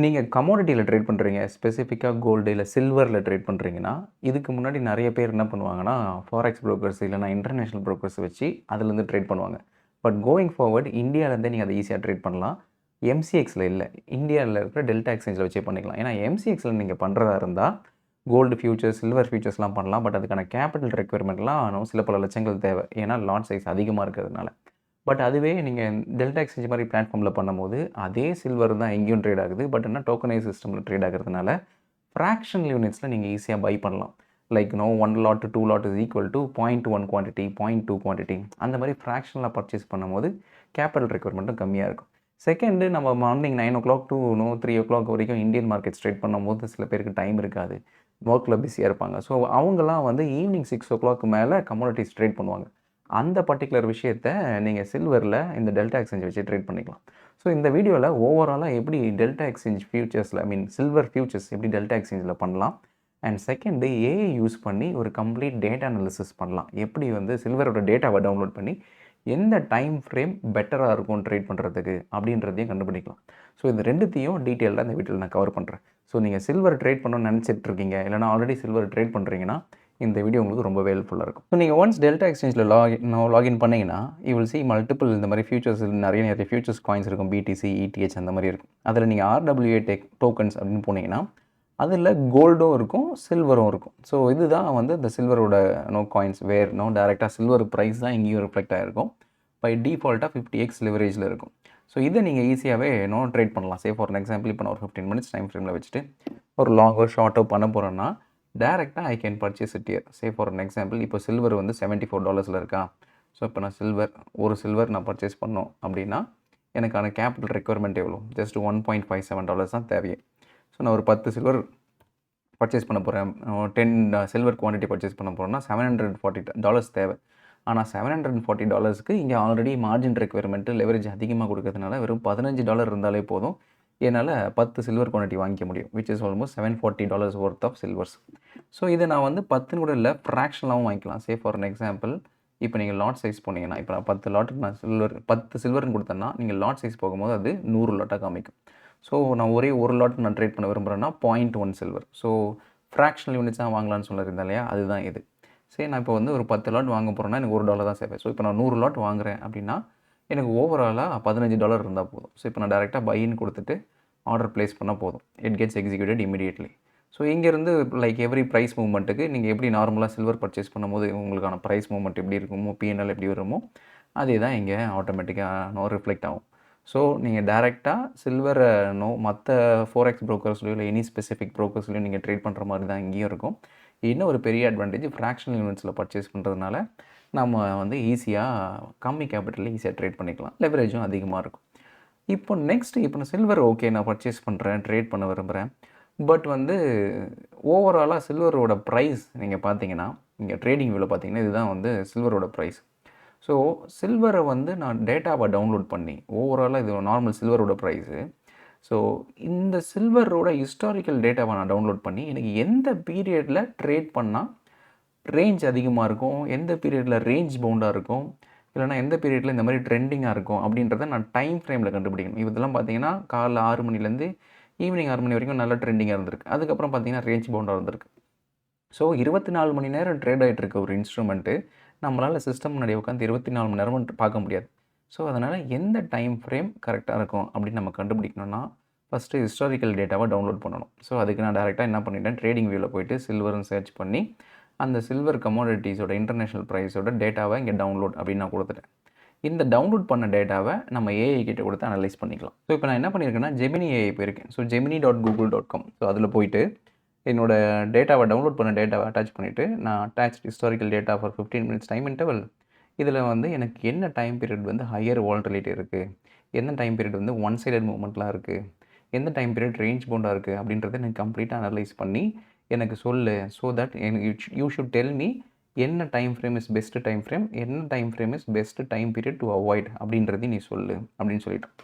நீங்க கமோடிட்டில ட்ரேட் பண்றீங்க. ஸ்பெசிஃபிக்கா கோல்டு இல்ல சில்வர்ல ட்ரேட் பண்றீங்கன்னா, இதுக்கு முன்னாடி நெறைய பேர் என்ன பண்ணுவாங்கன்னா, ஃபாரெக்ஸ் புரோக்கர்ஸ் இல்லன்னா இன்டர்நேஷனல் புரோக்கர்ஸ் வச்சு அதுலேருந்து ட்ரேட் பண்ணுவாங்க. பட் கோயிங் ஃபார்வர்ட் இந்தியாலேருந்தே நீங்க அத ஈஸியா ட்ரேட் பண்ணலாம். எம்சிஎக்ஸ்ல இல்ல. இந்தியால இருக்கிற டெல்டா எக்ஸ்சேஞ்சில வச்சே பண்ணிக்கலாம். ஏன்னா எம்சிஎக்ஸ்ல நீங்க பண்றதா இருந்தா, கோல்டு ஃபியூச்சர்ஸ், சில்வர் ஃபியூச்சர்ஸ்லாம் பண்ணலாம். பட் அதுக்கான கேப்பிட்டல் ரெக்யர்மென்ட்லாம் சில பல லட்சங்கள் தேவை. ஏன்னா லாட் சைஸ் அதிகமா இருக்கிறதுனால. பட் அதுவே நீங்க டெல்டா எக்ஸ்சேஞ்ச் மாரி பிளாட்ஃபார்ம்ல பண்ணும்போது, அதே சில்வர் தான் எங்கேயும் ட்ரேட் ஆகுது. பட் என்ன டோக்கனைஸ் சிஸ்டம்ல ட்ரேட் ஆகுறதுனால, ஃபிராக்ஷனல் யூனிட்ஸ்ல நீங்க ஈஸியா பை பண்ணலாம். Like 1 lot, 2 lot is equal to 0.1 quantity, 0.2 quantity அந்த மாரி ஃபிராக்ஷனலா பர்ச்சேஸ் பண்ணும்போது, கேப்பிட்டல் ரெக்யர்மென்ட்டும் கம்மியா இருக்கும். செகண்ட் நம்ம மார்னிங் 9:00 டூ 3:00 வரைக்கும் இந்தியன் மார்க்கெட்ஸ் ட்ரேட் பண்ணும்போது சில பேருக்கு டைம் இருக்காது. ஒர்க்ல பிஸியா இருப்பாங்க. ஸோ அவங்கலாம் வந்து ஈவினிங் 6:00 மேல கமோடிட்டீஸ் ட்ரேட் பண்ணுவாங்க. அந்த பர்ட்டிகுலர் விஷயத்த நீங்க சில்வர்ல இந்த டெல்டா எக்ஸ்சேஞ்ச் வச்சு ட்ரேட் பண்ணிக்கலாம். ஸோ இந்த வீடியோல ஓவராலா எப்படி டெல்டா எக்ஸ்சேஞ்ச் ஃபியூச்சர்ஸ்ல சில்வர் ஃபியூச்சர்ஸ் எப்படி டெல்டா எக்ஸ்சேஞ்சில பண்ணலாம். அண்ட் செகண்ட் ஏஐ யூஸ் பண்ணி ஒரு கம்ப்ளீட் டேட்டா அனாலிசிஸ் பண்ணலாம். எப்படி வந்து சில்வரோட டேட்டாவ டவுன்லோட் பண்ணி எந்த டைம் ஃப்ரேம் பெட்டரா இருக்கும் ட்ரேட் பண்றதுக்கு அப்படின்றதையும் கண்டுபிடிக்கலாம். ஸோ இந்த 2த்தையும் டீட்டெயில்டா இந்த வீடியோல நான் கவர் பண்றேன். ஸோ நீங்க சில்வர் ட்ரேட் பண்ணணும்னு நினைச்சிட்டு இருக்கீங்க. இல்லன்னா ஆல்ரெடி சில்வர் ட்ரேட் பண்றீங்கன்னா, இந்த வீடியோ உங்களுக்கு ரொம்பவே ஹெல்ப்ஃபுல்லா இருக்கும். ஸோ நீங்க ஒன்ஸ் டெல்டா எக்ஸ்சேஞ்சில லாகின் பண்ணீங்கன்னா, யூ வில் சீ மல்டிபிள் இந்த மாரி ஃபியூச்சர்ஸ் நிறைய ஃபியூச்சர்ஸ் காயின்ஸ் இருக்கும். பிடிசி, இடிஹெச் அந்த மாரி இருக்கும். அதில நீங்க ஆர்டபிள்யூஏ டோக்கன்ஸ் அப்படின்னு போனீங்கன்னா, அதில கோல்டும் இருக்கும், சில்வரும் இருக்கும். ஸோ இதுதான் வந்து இந்த சில்வரோட காயின்ஸ் வேர் டைரக்ட்டா சில்வர் பிரைஸ் தான் இங்கேயும் ரிஃப்ளெக்ட் ஆயிருக்கும். பை டிஃபால்ட்டா 50x லிவரேஜ்ல இருக்கும். ஸோ இத நீங்க ஈஸியாவே ட்ரேட் பண்ணலாம். சே ஃபார் எக்ஸாம்பிள் இப்போ நான் ஒரு 15 மினிட்ஸ் டைம் ஃப்ரேம்ல வச்சுட்டு ஒரு லாங்கோ, ஷார்ட்டோ பண்ண போறேன்னா, டைரக்ட்டா I can purchase it here. Say for example இப்போ சில்வர் வந்து $74ல இருக்கா. ஸோ இப்போ நான் ஒரு சில்வர் நான் பர்ச்சேஸ் பண்ணணும் அப்படின்னா, எனக்கான கேப்பிட்டல் ரெக்யர்மென்ட் எவ்வளோ? ஜஸ்ட் $1.57 தான் தேவையே. ஸோ நான் ஒரு 10 சில்வர் பர்ச்சேஸ் பண்ண போறேன். 10 சில்வர் குவான்டிட்டி பர்ச்சேஸ் பண்ண போறேன்னா $740 தேவை. ஆனா $740க்கு இங்க ஆல்ரெடி மார்ஜின் ரெக்யர்மென்ட் லெவரேஜ் அதிகமா குடுக்கிறதுனால வெறும் $15 இருந்தாலே போதும். என்னால 10 சில்வர் குவான்டிட்டி வாங்கிக்க முடியும். Which is almost $740 worth of silvers. So இத நான் வந்து 10ன்னு கூட இல்ல ஃபிராக்ஷனலாவும் வாங்கிக்கலாம். சே ஃபார் எக்ஸாம்பிள் இப்போ நீங்க லாட் சைஸ் போனீங்கன்னா, இப்போ நான் 10 லாட்டுக்கு நான் 10 சில்வர்ன்னு குடுத்தேன்னா, நீங்க லாட் சைஸ் போகும்போது அது 100 லாட்டா காமிக்கும். ஸோ நான் ஒரே ஒரு லாட் நான் ட்ரேட் பண்ண விரும்புறேன்னா 0.1 சில்வர். ஸோ ஃபிராக்ஷனல் யூனிட்ஸா வாங்கலாம்னு சொல்லியிருந்தேன் இல்லையா? அதுதான் இது. சரி நான் இப்போ வந்து ஒரு 10 லாட் வாங்க போறேன்னா, எனக்கு $1 தான் தேவை. ஸோ இப்போ நான் 100 லாட் வாங்குறேன் அப்படின்னா, எனக்கு ஓவராலா $15 இருந்தா போதும். ஸோ இப்போ நான் டைரக்ட்டா பைன்னு குடுத்துட்டு ஆர்டர் பிளேஸ் பண்ணா போதும். It gets executed immediately. So இங்கேருந்து லைக் எவ்ரி பிரைஸ் மூவ்மெண்ட்டுக்கு நீங்க எப்படி நார்மலா சில்வர் பர்ச்சேஸ் பண்ணும்போது உங்களுக்கான பிரைஸ் மூவ்மெண்ட் எப்படி இருக்குமோ, பிஎன்எல் எப்படி வருமோ, அதே தான் இங்க ஆட்டோமேட்டிக்கா ரிஃப்ளெக்ட் ஆகும். ஸோ நீங்க டைரக்ட்டா சில்வர மத்த ஃபோரெக்ஸ் புரோக்கர்ஸ்லயோ இல்ல எனி ஸ்பெசிஃபிக் புரோக்கர்ஸ்லயோ நீங்க ட்ரேட் பண்ற மாரி தான் இங்கேயும் இருக்கும். இன்னும் ஒரு பெரிய அட்வான்டேஜ் ஃபிராக்ஷனல் யூனிட்ஸ்ல பர்ச்சேஸ் பண்றதுனால, நம்ம வந்து ஈஸியா கம்மி கேப்பிட்டல்ல ஈஸியா ட்ரேட் பண்ணிக்கலாம். லெவரேஜும் அதிகமா இருக்கும். இப்போ இப்போ நான் சில்வர் ஓகே நான் பர்ச்சேஸ் பண்றேன், ட்ரேட் பண்ண விரும்புறேன். பட் வந்து ஓவராலா சில்வரோட பிரைஸ் நீங்க பார்த்தீங்கன்னா, இங்க ட்ரேடிங் வியூல பார்த்தீங்கன்னா, இதுதான் வந்து சில்வரோட பிரைஸ். ஸோ சில்வர வந்து நான் டேட்டாவ டவுன்லோட் பண்ணி, ஓவராலா இது நார்மல் சில்வரோட பிரைஸு. ஸோ இந்த சில்வரோட ஹிஸ்டாரிக்கல் டேட்டாவ நான் டவுன்லோட் பண்ணி, எனக்கு எந்த பீரியட்ல ட்ரேட் பண்ணா ரேஞ்ச் அதிகமா இருக்கும், எந்த பீரியட்ல ரேஞ்ச் பவுண்டா இருக்கும், இல்லன்னா எந்த பீரியட்ல இந்த மாரி ட்ரெண்டிங்கா இருக்கும் அப்படின்றத நான் டைம் ஃப்ரேம்ல கண்டுபிடிக்கணும். இதெல்லாம் பார்த்தீங்கன்னா, காலைல 6 மணிலேருந்து ஈவினிங் 6 மணி வரைக்கும் நல்ல ட்ரெண்டிங்கா இருந்திருக்கு. அதுக்கப்புறம் பார்த்தீங்கன்னா, ரேஞ்ச் பவுண்டா இருந்திருக்கு. ஸோ 24 மணி நேரம் ட்ரேட் ஆயிட்டு இருக்க ஒரு இன்ஸ்ட்ருமெண்ட்டு, நம்மளால சிஸ்டம் முன்னாடி உட்காந்து 24 மணி நேரமும் பார்க்க முடியாது. ஸோ அதனால எந்த டைம் ஃப்ரேம் கரெக்ட்டா இருக்கும் அப்படின்னு நம்ம கண்டுபிடிக்கணும்னா, ஃபர்ஸ்ட்டு ஹிஸ்டாரிக்கல் டேட்டாவ டவுன்லோட் பண்ணணும். ஸோ அதுக்கு நான் டைரக்ட்டா என்ன பண்ணிட்டேன், ட்ரேடிங் வியூல போயிட்டு சில்வர்ன்னு சர்ச் பண்ணி, அந்த சில்வர் கமோடிட்டீஸோட இன்டர்நேஷனல் பிரைஸோட டேட்டாவ இங்க டவுன்லோட் அப்படின்னு நான் குடுத்துட்டேன். இந்த டவுன்லோட் பண்ண டேட்டாவ நம்ம ஏஐ கிட்ட குடுத்து அனலைஸ் பண்ணிக்கலாம். ஸோ இப்போ நான் என்ன பண்ணியிருக்கேன்னா, ஜெமினி ஏஐ போயிருக்கேன். ஸோ gemini.google.com ஸோ அதில போயிட்டு என்னோட டேட்டாவ டவுன்லோட் பண்ண டேட்டாவ அட்டாச் பண்ணிட்டு, நான் attached historical data for 15 minutes time interval. இதில வந்து எனக்கு என்ன டைம் பீரியட் வந்து ஹையர் வாலட்டிலிட்டி இருக்கு, என்ன டைம் பீரியட் வந்து ஒன் சைடட் மூவ்மெண்ட்லாம் இருக்கு, எந்த டைம் பீரியட் ரேஞ்ச் பவுண்டா இருக்கு அப்படின்றத எனக்கு கம்ப்ளீட்டா அனலைஸ் பண்ணி எனக்கு சொல்லு. So that you should tell me என்ன time frame is best time frame, என்ன time frame is best time period to avoid அப்படின்றதையும் நீ சொல்லு அப்படின்னு சொல்லிட்டான்.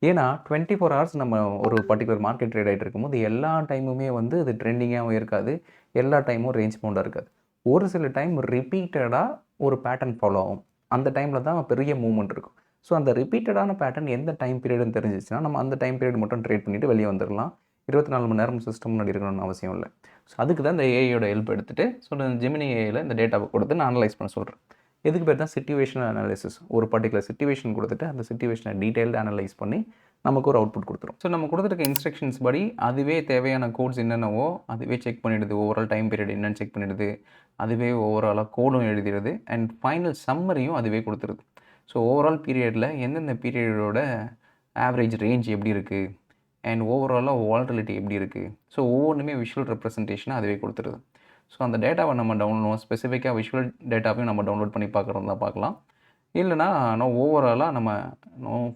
ஏன்னா 24 ஹவர்ஸ் நம்ம ஒரு பர்ட்டிகுலர் மார்க்கெட் ட்ரேட் ஆயிட்டு இருக்கும்போது எல்லா டைமுமே வந்து அது ட்ரெண்டிங்காகவும் இருக்காது. எல்லா டைமும் ரேஞ்ச் பவுண்டா இருக்காது. ஒரு சில டைம் ரிப்பீட்டடா ஒரு பேட்டர்ன் ஃபாலோ ஆகும். அந்த டைம்ல தான் பெரிய மூவ்மெண்ட் இருக்கும். ஸோ அந்த ரிப்பீட்டடான பேட்டர்ன் எந்த டைம் பீரியடுன்னு தெரிஞ்சிச்சுன்னா நம்ம அந்த டைம் பீரியட் மட்டும் ட்ரேட் பண்ணிவிட்டு வெளியே வந்துடலாம். 24 மணி நேரம் சிஸ்டம் முன்னாடி இருக்கணும்னு அவசியம் இல்லை. ஸோ அதுக்கு தான் இந்த ஏஐயோட ஹெல்ப் எடுத்துகிட்டு ஜெமினி ஏஐயில் இந்த டேட்டாவை கொடுத்து நான் அனலைஸ் பண்ண சொல்கிறேன். இதுக்கு பேர் தான் சிச்சுவேஷனல் அனாலிசிஸ். ஒரு பர்டிகுலர் சிச்சுவேஷன் கொடுத்துட்டு அந்த சிச்சுவேஷனை டீட்டெயில்டு அனலைஸ் பண்ணி நமக்கு ஒரு அவுட்புட் கொடுத்துரும். ஸோ நம்ம கொடுத்துருக்க இன்ஸ்ட்ரக்ஷன்ஸ் படி அதுவே தேவையான கோட்ஸ் என்னென்னவோ அதுவே செக் பண்ணிவிடுது. ஓவரால் டைம் பீரியட் என்னென்னு செக் பண்ணிவிடுது. அதுவே ஓவராலாக கோடும் எழுதிடுது. அண்ட் ஃபைனல் சம்மரியும் அதுவே கொடுத்துருது. ஸோ ஓவரால் பீரியடில் எந்தெந்த பீரியடோட ஆவரேஜ் ரேஞ்ச் எப்படி இருக்குது அண்ட் ஓவராலாக வாலட்டிலிட்டி எப்படி இருக்குது. ஸோ ஒவ்வொன்றுமே விஷுவல் ரெப்ரசன்டேஷனாக அதுவே கொடுத்துருது. ஸோ அந்த டேட்டாவை நம்ம ஸ்பெசிஃபிக்காக விஷுவல் டேட்டாவையும் நம்ம டவுன்லோட் பண்ணி பார்க்குறதா பார்க்கலாம். இல்லைனா ஓவராலாக நம்ம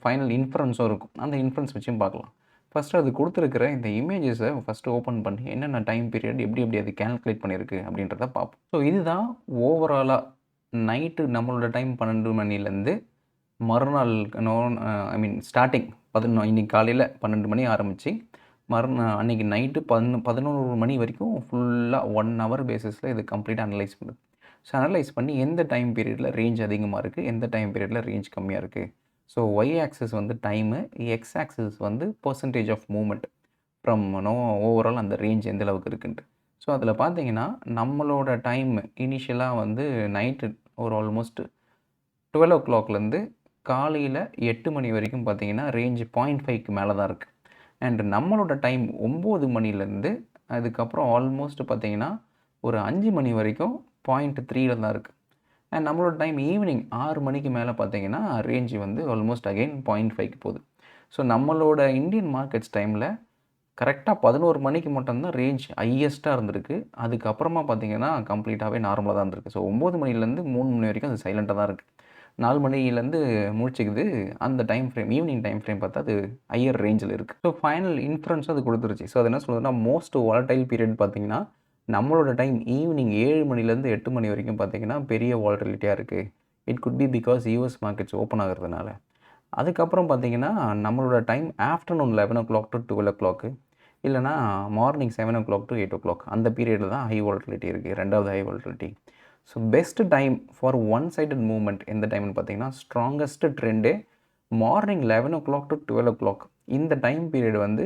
ஃபைனல் இன்ஃபரன்ஸும் இருக்கும். அந்த இன்ஃபரன்ஸ் வச்சும் பார்க்கலாம். ஃபஸ்ட்டு அது கொடுத்துருக்கிற இந்த இமேஜஸை ஃபஸ்ட்டு ஓப்பன் பண்ணி என்னென்ன டைம் பீரியட் எப்படி அது கேல்குலேட் பண்ணியிருக்கு அப்படின்றத பார்ப்போம். ஸோ இதுதான் ஓவராலாக நைட்டு நம்மளோட டைம் 12 மணிலேருந்து மறுநாள் ஸ்டார்டிங் இன்றைக்கி காலையில் 12 மணி ஆரம்பித்து அன்றைக்கி நைட்டு 11 மணி வரைக்கும் ஃபுல்லாக 1 ஹவர் பேசிஸில் இது கம்ப்ளீட்டாக அனலைஸ் பண்ணுது. ஸோ அனலைஸ் பண்ணி எந்த டைம் பீரியடில் ரேஞ்ச் அதிகமாக இருக்குது, எந்த டைம் பீரியடில் ரேஞ்ச் கம்மியாக இருக்குது. ஸோ ஒய் ஆக்சிஸ் வந்து டைமு, எக்ஸ் ஆக்சிஸ் வந்து percentage of movement from overall அந்த ரேஞ்ச் எந்த அளவுக்கு இருக்குன்ட்டு. ஸோ அதில் பார்த்தீங்கன்னா நம்மளோட டைம் இனிஷியலாக வந்து நைட்டு ஒரு ஆல்மோஸ்ட் 12 o'clockலேருந்து காலையில் 8 மணி வரைக்கும் பார்த்தீங்கன்னா ரேஞ்ச் 0.5க்கு மேலே தான் இருக்குது. அண்ட் நம்மளோட டைம் 9 மணிலேருந்து அதுக்கப்புறம் ஆல்மோஸ்ட் பார்த்தீங்கன்னா ஒரு 5 மணி வரைக்கும் 0.3ல தான் இருக்குது. அண்ட் நம்மளோட டைம் ஈவினிங் 6 மணிக்கு மேலே பார்த்தீங்கன்னா ரேஞ்ச் வந்து ஆல்மோஸ்ட் அகெயின் 0.5க்கு போகுது. ஸோ நம்மளோட இந்தியன் மார்க்கெட்ஸ் டைமில் கரெக்டாக 11 மணிக்கு மட்டும்தான் ரேஞ்ச் ஹையஸ்ட்டாக இருந்திருக்கு. அதுக்கப்புறமா பார்த்தீங்கன்னா கம்ப்ளீட்டாகவே நார்மலாக தான் இருந்திருக்கு. ஸோ 9 மணிலேருந்து 3 மணி வரைக்கும் அது சைலண்ட்டாக தான் இருக்குது. 4 மணிலேருந்து முழிச்சிக்குது. அந்த time frame evening time frame பார்த்தா அது ஹையர் ரேஞ்சில் இருக்குது. ஸோ ஃபைனல் இன்ஃபரன்ஸும் அது கொடுத்துருச்சு. ஸோ அது என்ன சொல்லுதுன்னா மோஸ்ட் வாலடைல் பீரியட் பார்த்தீங்கன்னா நம்மளோட டைம் ஈவினிங் 7 மணிலேருந்து 8 மணி வரைக்கும் பார்த்தீங்கன்னா பெரிய வாலட்டிலிட்டியாக இருக்குது. It could be because US markets open ஆகிறதுனால. அதுக்கப்புறம் பார்த்தீங்கன்னா நம்மளோட time afternoon 11 o'clock to 12 o'clock இல்லைனா மார்னிங் 7 o'clock to 8 o'clock அந்த பீரியடில் தான் ஹை வாலட்டிலிட்டி இருக்குது. ரெண்டாவது high volatility. So best time for one sided movement எந்த டைம்னு பார்த்தீங்கன்னா strongest ட்ரெண்டே morning 11 o'clock to 12 o'clock இந்த டைம் பீரியட் வந்து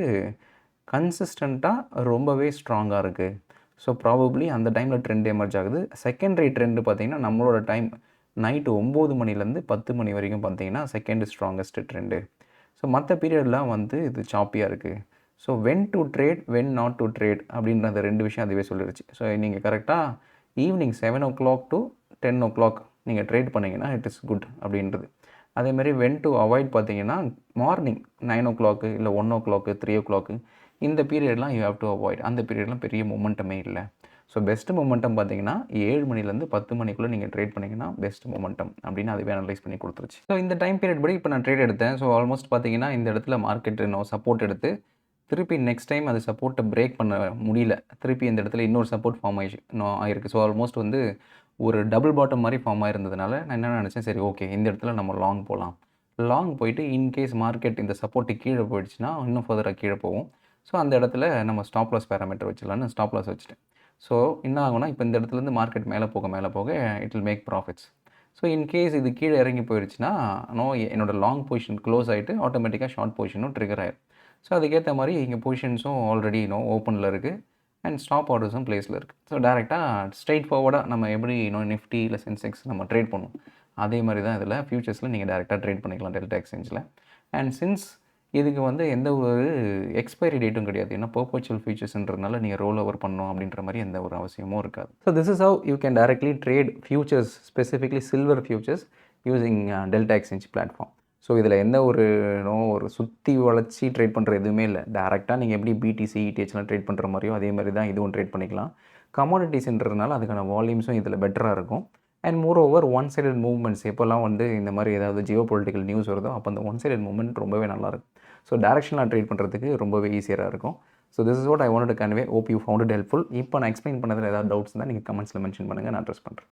கன்சிஸ்டண்ட்டாக ரொம்பவே ஸ்ட்ராங்காக இருக்குது. ஸோ ப்ராபப்ளி அந்த டைமில் ட்ரெண்ட் எமர்ஜ் ஆகுது. செகண்டரி ட்ரெண்டு பார்த்திங்கன்னா நம்மளோட டைம் நைட்டு 9 மணிலேருந்து 10 மணி வரைக்கும் பார்த்தீங்கன்னா செகண்ட் ஸ்ட்ராங்கஸ்ட் ட்ரெண்டு. ஸோ மற்ற பீரியட்லாம் வந்து இது சாப்பியாக இருக்குது. So when to trade when not to trade அப்படின்ற அந்த 2 விஷயம் அதுவே சொல்லிடுச்சு. ஸோ நீங்கள் கரெக்டாக ஈவினிங் 7 o'clock to 10 o'clock நீங்கள் ட்ரேட் பண்ணிங்கன்னா இட் இஸ் குட் அப்படின்றது. அதேமாதிரி வென் டு அவாய்ட் பார்த்தீங்கன்னா மார்னிங் 9 o'clock இல்லை 1 o'clock 3 o'clock இந்த பீரியட்லாம் யூ ஹேவ் டு அவாய்ட். அந்த பீரியட்லாம் பெரிய மொமெண்டமே இல்லை. ஸோ பெஸ்ட் மொமெண்டம் பார்த்தீங்கன்னா 7 மணிலேருந்து 10 மணிக்குள்ளே நீங்கள் ட்ரேட் பண்ணிங்கன்னா பெஸ்ட் மொமெண்டம் அப்படின்னு அதுவே அனலைஸ் பண்ணி கொடுத்துருச்சு. ஸோ இந்த டைம் பீரியட் படி இப்போ நான் ட்ரேட் எடுத்தேன். ஸோ ஆல்மோஸ்ட் பார்த்தீங்கன்னா இந்த இடத்துல மார்க்கெட் சப்போர்ட் எடுத்து திருப்பி நெக்ஸ்ட் டைம் அது சப்போர்ட்டை பிரேக் பண்ண முடியல. திருப்பி இந்த இடத்துல இன்னொரு சப்போர்ட் ஃபார்ம் ஆகிருக்கு. ஸோ ஆல்மோஸ்ட் வந்து ஒரு டபுள் பாட்டம் மாதிரி ஃபார்ம் ஆகிருந்ததுனால நான் என்ன நினச்சேன், சரி ஓகே இந்த இடத்துல நம்ம லாங் போகலாம். லாங் போயிட்டு இன்கேஸ் மார்க்கெட் இந்த சப்போர்ட்டு கீழே போயிடுச்சுன்னா இன்னும் ஃபர்தராக கீழே போகும். ஸோ அந்த இடத்துல நம்ம ஸ்டாப் லாஸ் பேராமீட்டர் வச்சிடலான்னு ஸ்டாப் லாஸ் வச்சுட்டேன். ஸோ என்ன ஆகும்னா இப்போ இந்த இடத்துலேருந்து மார்க்கெட் மேலே போக it will make profits. So in case இது கீழே இறங்கி போயிடுச்சுன்னா என்னோடய லாங் பொசிஷன் க்ளோஸ் ஆகிட்டு ஆட்டோமேட்டிக்காக ஷார்ட் பொசிஷனும் ட்ரிகர் ஆயிடும். ஸோ அதுக்கேற்ற மாதிரி இங்கே பொசிஷன்ஸும் ஆல்ரெடி ஓப்பனில் இருக்குது அண்ட் ஸ்டாப் ஆர்டர்ஸும் ப்ளேஸில் இருக்குது. ஸோ டேரெக்டாக ஸ்ட்ரெயிட் ஃபார்வர்டாக நம்ம எப்படி நிஃப்டி இல்லை சென்செக்ஸ் நம்ம ட்ரேட் பண்ணுவோம் அதே மாதிரி தான் இதில் ஃபியூச்சர்ஸில் நீங்கள் டேரெக்டாக ட்ரேட் பண்ணிக்கலாம் டெல்டா எக்ஸ்சேஞ்சில். அண்ட் சின்ஸ் இதுக்கு வந்து எந்த ஒரு எக்ஸ்பைரி டேட்டும் கிடையாது. ஏன்னா பர்பச்சுவல் ஃபியூச்சர்ஸ்ன்றதுனால நீங்கள் ரோல் ஓவர் பண்ணணும் அப்படின்ற மாதிரி எந்த ஒரு அவசியமும் இருக்காது. So this is how you can directly trade futures, specifically silver futures using Delta Exchange platform. So இதில் எந்த ஒரு ஒரு சுற்றி வளைச்சி ட்ரேட் பண்ணுற எதுவுமே இல்லை. டேரெக்டாக நீங்கள் எப்படி பிடிசி இடிஹெச்லாம் ட்ரேட் பண்ணுற மாதிரியோ அதே மாதிரி தான் இதுவும் ட்ரேட் பண்ணிக்கலாம். கமாடிட்டிஸ்ன்றதுனால அதுக்கான வால்யூம்ஸும் இதில் பெட்டராக இருக்கும். And more over one sided movements எப்போல்லாம் வந்து இந்த மாதிரி ஏதாவது ஜியோ பொலிட்டிக்கல் நியூஸ் வருதோ அப்போ அந்த ஒன் சைடட் மூவ்மெண்ட் ரொம்பவே நல்லாயிருக்கும். ஸோ டேரக்ஷனாக ட்ரேட் பண்ணுறதுக்கு ரொம்பவே ஈஸியாக இருக்கும். So this is what I wanted to convey. Hope you found it helpful. இப்போ நான் எக்ஸ்பிளைன் பண்ணதில் ஏதாவது டவுட்ஸ் தான் நீங்கள் கமெண்ட்ஸில் மென்ஷன் பண்ணுங்கள், நான் அட்ரஸ் பண்ணுறேன்.